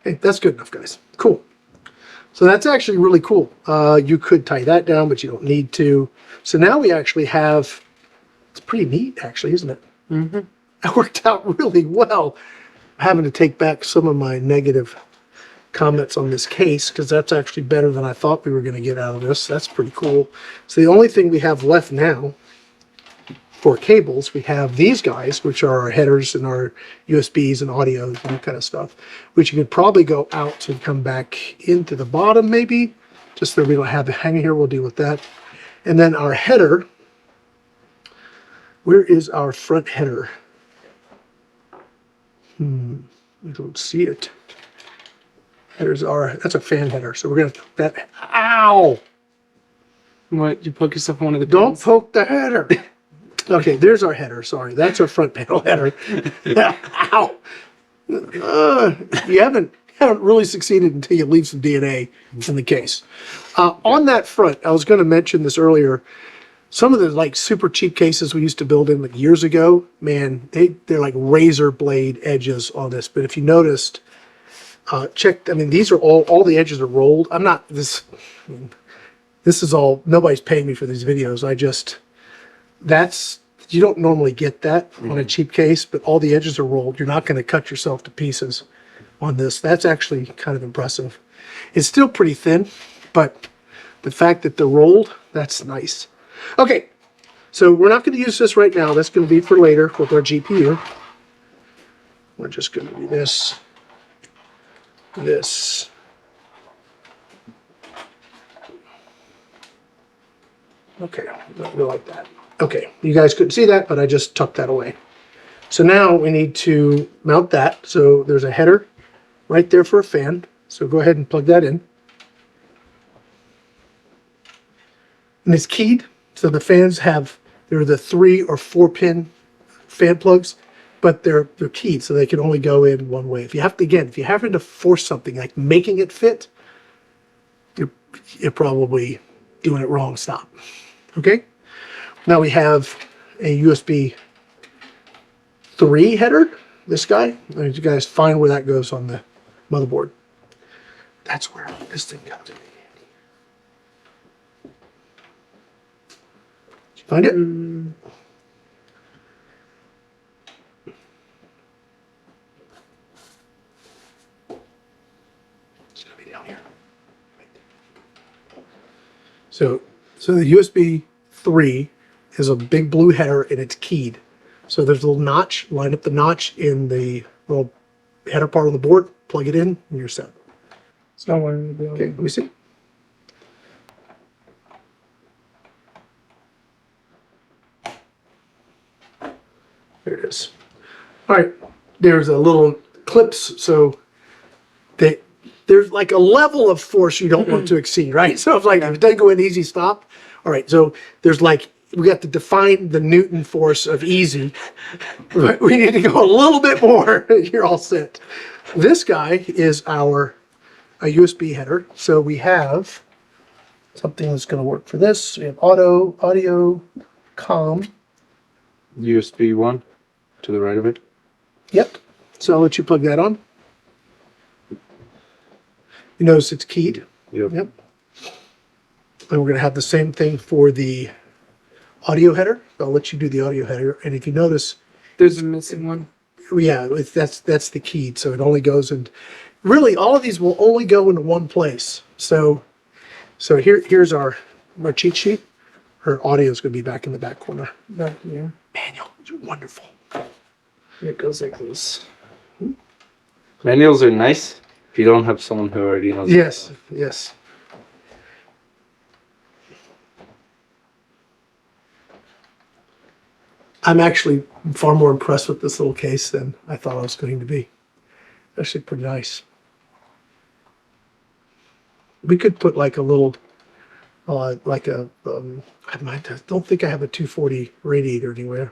Hey, that's good enough, guys. Cool. So that's actually really cool. You could tie that down, but you don't need to. So now we actually have, it's pretty neat actually, isn't it? Mm-hmm. That worked out really well. I'm having to take back some of my negative comments on this case because that's actually better than I thought we were going to get out of this. That's pretty cool. So the only thing we have left now for cables, we have these guys, which are our headers and our USBs and audio and that kind of stuff, which you could probably go out and come back into the bottom maybe, just so we don't have it hanging here. We'll deal with that. And then our header, where is our front header? We don't see it. That's a fan header. So we're going to, ow! What, you poke yourself on one of the Don't pins? poke the header. Okay, there's our header. Sorry, that's our front panel header. Ow! You haven't really succeeded until you leave some DNA in the case. On that front, I was going to mention this earlier. Some of the like super cheap cases we used to build in like years ago, man, they're like razor blade edges on this. But if you noticed, check. I mean, these are all the edges are rolled. I'm not this. This is all. Nobody's paying me for these videos. You don't normally get that on a cheap case, but all the edges are rolled. You're not going to cut yourself to pieces on this. That's actually kind of impressive. It's still pretty thin, but the fact that they're rolled, that's nice. Okay, so we're not going to use this right now. That's going to be for later with our GPU. We're just going to do this. Okay, go like that. Okay, you guys couldn't see that, but I just tucked that away. So now we need to mount that. So there's a header right there for a fan. So go ahead and plug that in. And it's keyed. So the fans they're the 3 or 4 pin fan plugs, but they're keyed, so they can only go in one way. If you happen to force something like making it fit, you're probably doing it wrong. Stop. Okay. Now we have a USB 3 header. This guy. You guys find where that goes on the motherboard. That's where this thing comes in. Did you find it? It's gonna be down here. So the USB 3 is a big blue header and it's keyed. So there's a little notch. Line up the notch in the little header part of the board. Plug it in, and you're set. Somewhere in the building. Okay, let me see. There it is. All right, there's a little clips, so there's like a level of force you don't want to exceed, right? So if if it doesn't go in easy, stop. All right, so there's we got to define the Newton force of easy. But we need to go a little bit more. You're all set. This guy is a USB header. So we have something that's going to work for this. We have audio, comm. USB 1 to the right of it. Yep. So I'll let you plug that on. You notice it's keyed. Yep. Yep. And we're going to have the same thing for the audio header. I'll let you do the audio header. And if you notice, There's a missing one. yeah, that's the keyed. So it only goes in. Really, all of these will only go into one place. So here's our cheat sheet. Her audio is going to be back in the back corner. Back here. Manual, you're wonderful. It goes like this. Manuals are nice if you don't have someone who already knows. Yes, yes. I'm actually far more impressed with this little case than I thought I was going to be. Actually pretty nice. We could put like a little, I don't think I have a 240 radiator anywhere.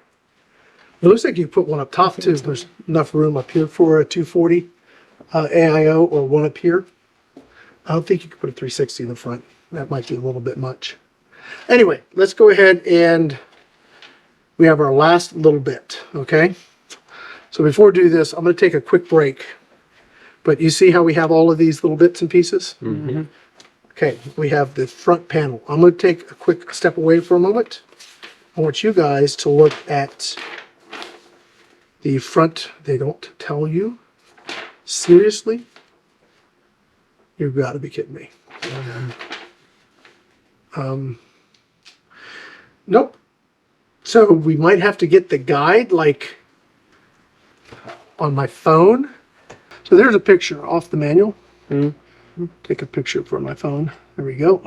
It looks like you put one up top too. There's enough room up here for a 240 AIO or one up here. I don't think you could put a 360 in the front. That might be a little bit much. Anyway, let's go ahead and we have our last little bit, okay? So before we do this, I'm going to take a quick break. But you see how we have all of these little bits and pieces? Mm-hmm. Okay, we have the front panel. I'm going to take a quick step away for a moment. I want you guys to look at the front. They don't tell you. Seriously? You've got to be kidding me. Nope. So we might have to get the guide like on my phone. So there's a picture off the manual. Take a picture for my phone. There we go.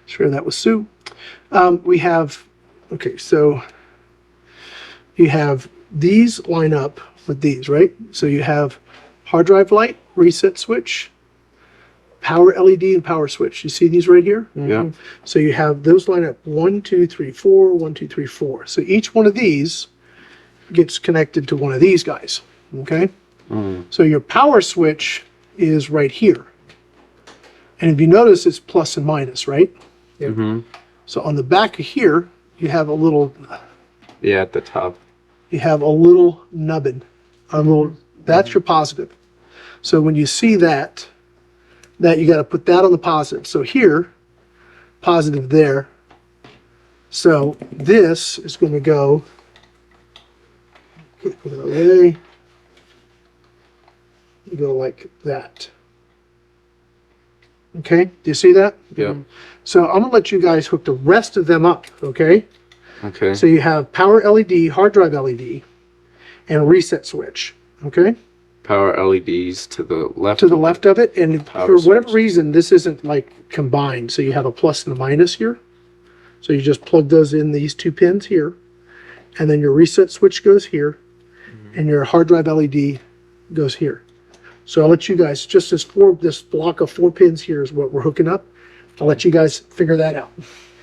Share that with Sue. We have, okay, so you have these line up with these, right? So you have hard drive light, reset switch, power LED, and power switch. You see these right here? Yeah. So you have those line up 1, 2, 3, 4, 1, 2, 3, 4. So each one of these gets connected to one of these guys. Okay? So your power switch is right here. And if you notice, it's plus and minus, right? So on the back of here, you have a little, Yeah, at the top. you have a little nubbin, a little. That's your positive. So when you see that you got to put that on the positive. So here, positive there. So this is going to go. Put it away. You go like that. Okay, do you see that? Yeah. So I'm gonna let you guys hook the rest of them up, okay? Okay. So you have power LED, hard drive LED, and reset switch, okay? Power LEDs to the left. To the left of it, and Power for whatever switch. reason, this isn't like combined, so you have a plus and a minus here. So you just plug those in these two pins here, and then your reset switch goes here, and your hard drive LED goes here. So I'll let you guys, just this block of 4 pins here is what we're hooking up. I'll let you guys figure that out.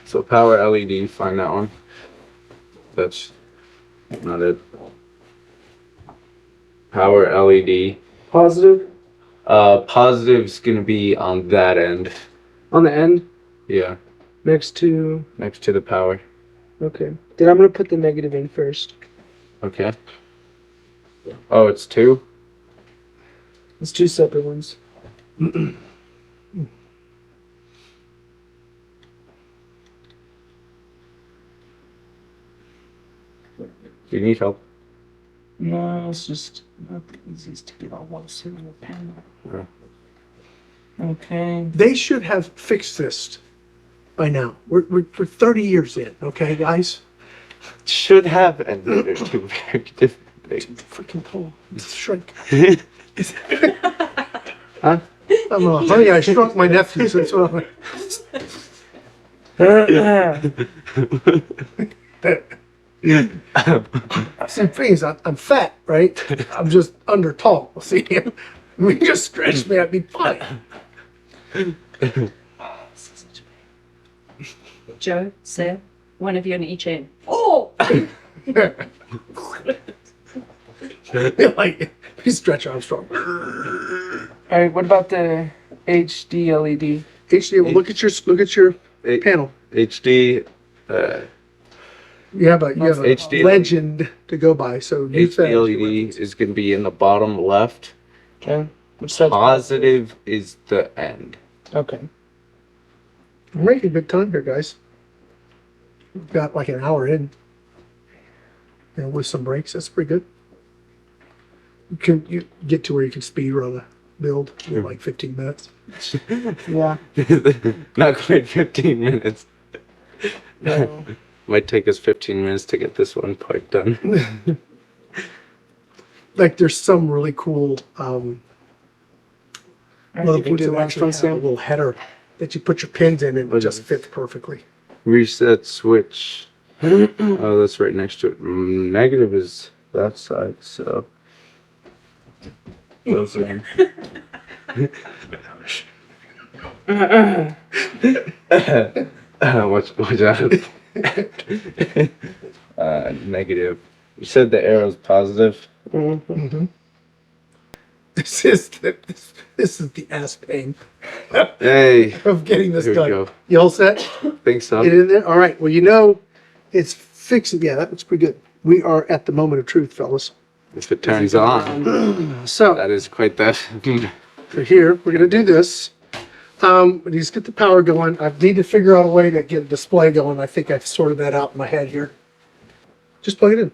So power LED, find that one. That's not it. Power LED. Positive Positive's gonna be on that end. on the end Yeah, next to. next to the power. Okay. Then I'm gonna put the negative in first. Okay. Oh, it's 2? It's 2 separate ones. Do you need help? No, it's just not the easiest to get on one single panel. Yeah. Okay. They should have fixed this by now. We're 30 years in, okay, guys? Should have, and they're 2 very different things. Freaking cool. Shrink. Huh? I don't know. Honey, I shrunk my nephews. That's what I'm. See, the thing is, I'm fat, right? I'm just under tall. See, I mean, just stretch me, I'd be fine. Joe, Seth, one of you on each end. Oh! Like, you stretch Armstrong. All right. What about the HD LED? HD, well, look at your panel. HD, You have a HD. legend to go by. So use that. HD LED is gonna be in the bottom left. Okay. Which side's Positive is the end. Okay. We're making good time here, guys. We've got like an hour in. And with some breaks, that's pretty good. Can you get to where you can speed run a build in like 15 minutes? Yeah. Not quite 15 minutes. No. Might take us 15 minutes to get this one part done. Like there's some really cool Alright, you can motherboards do that the next actually one, have a Sam. little header that you put your pins in and it just fits perfectly. Reset switch. Oh, that's right next to it. Negative is that side, so. Those are. Watch out. Negative. You said the arrow's positive. This is the ass pain Hey, of getting this here we done. go. You all set? Think so? Get in there? All right. Well, you know, it's fixing. Yeah, that looks pretty good. We are at the moment of truth, fellas. If it turns on, So, that is quite that. so here, we're going to do this. We just get the power going. I need to figure out a way to get a display going. I think I've sorted that out in my head here. Just plug it in.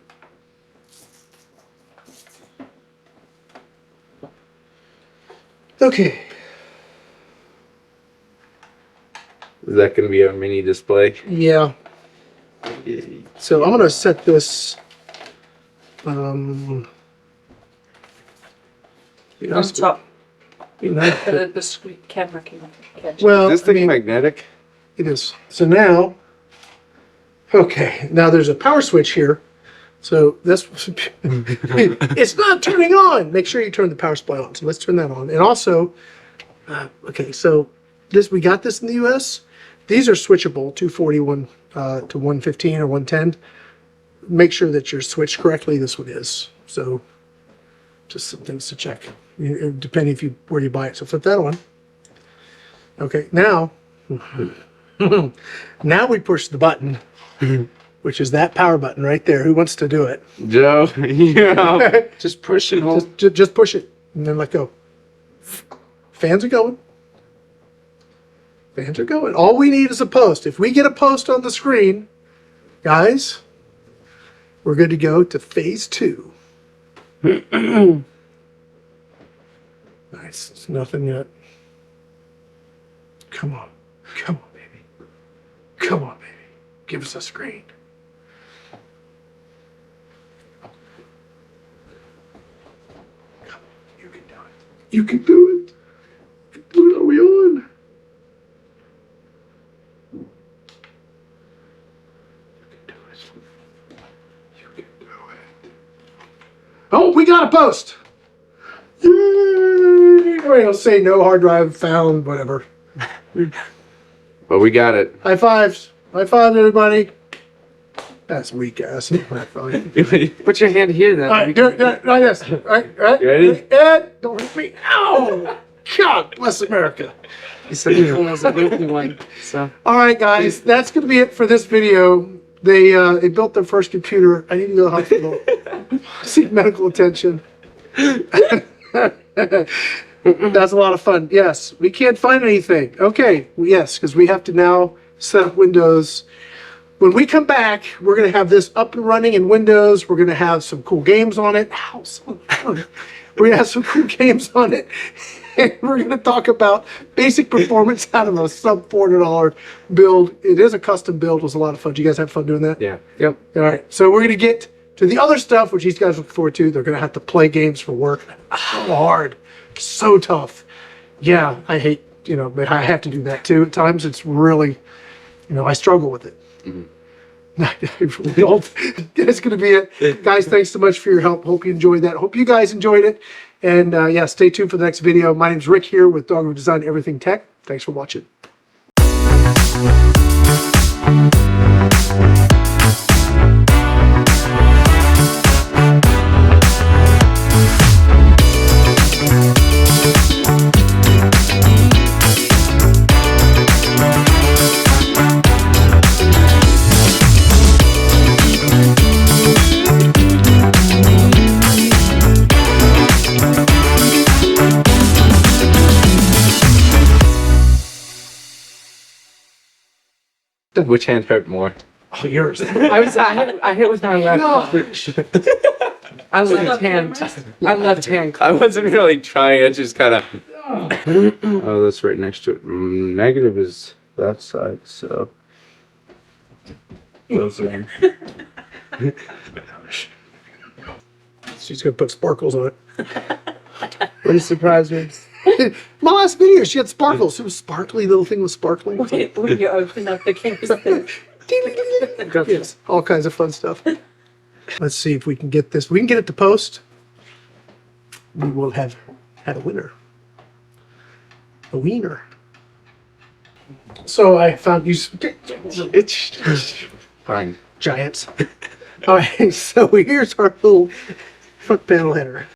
Okay. Is that going to be our mini display? Yeah. So I'm gonna set this. You know, On top. you know, The screen camera can catch. well, Is this I thing mean, magnetic? it is. So now, okay, now there's a power switch here. So this, it's not turning on. Make sure you turn the power supply on. So let's turn that on. And also, okay, so we got this in the US. These are switchable, 241 to 115 or 110. Make sure that you're switched correctly. This one is. So just some things to check, depending where you buy it. So flip that on. Okay, now, now we push the button, which is that power button right there. Who wants to do it? Joe, yeah. Just push and hold. Just push it and then let go. Fans are going. Fans are going. All we need is a post. If we get a post on the screen, guys, we're good to go to phase 2. Nice. It's nothing yet. Come on. Come on, baby. Come on, baby. Give us a screen. Come on. You can do it. You can do it. You can do it. Are we on? You can do it. You can do it. Oh, we got a post. Yay! I'll say no hard drive found, whatever. But we got it. High fives. High five, everybody. That's weak ass. High five. Put your hand here then. All right, do it like this. All right, all right. You ready? Ed, don't hit me. Ow! God bless America. You said you was a loopy one. So All right, guys, that's going to be it for this video. They built their first computer. I need to go to the hospital. Seek medical attention. That's a lot of fun. Yes, we can't find anything. Okay, yes, because we have to now set up Windows. When we come back, we're going to have this up and running in Windows. We're going to have some cool games on it. Ow, we're going to have some cool games on it. And we're going to talk about basic performance out of a sub $400 build. It is a custom build. It was a lot of fun. Did you guys have fun doing that? Yeah. yep. All right. So we're going to get to the other stuff, which these guys look forward to. They're going to have to play games for work. So hard. So tough. Yeah, I hate, but I have to do that too. At times it's really, I struggle with it. That's going to be it. Guys, thanks so much for your help. Hope you enjoyed that. Hope you guys enjoyed it. And yeah, stay tuned for the next video. My name's Rick here with Dogwood Design Everything Tech. Thanks for watching. Which hand hurt more? Oh, yours. I hit with my left. I left hand. I left hand. I wasn't really trying. I just kind of. Oh, that's right next to it. Negative is that side, so. Those are. She's going to put sparkles on it. Really surprised me. My last video, she had sparkles. It was sparkly. Little thing was sparkling. When you open up the canister. Yes, all kinds of fun stuff. Let's see if we can get this. We can get it to post. We will have had a winner. A wiener. So I found you. It's Fine. giants. All right, so here's our little front panel header.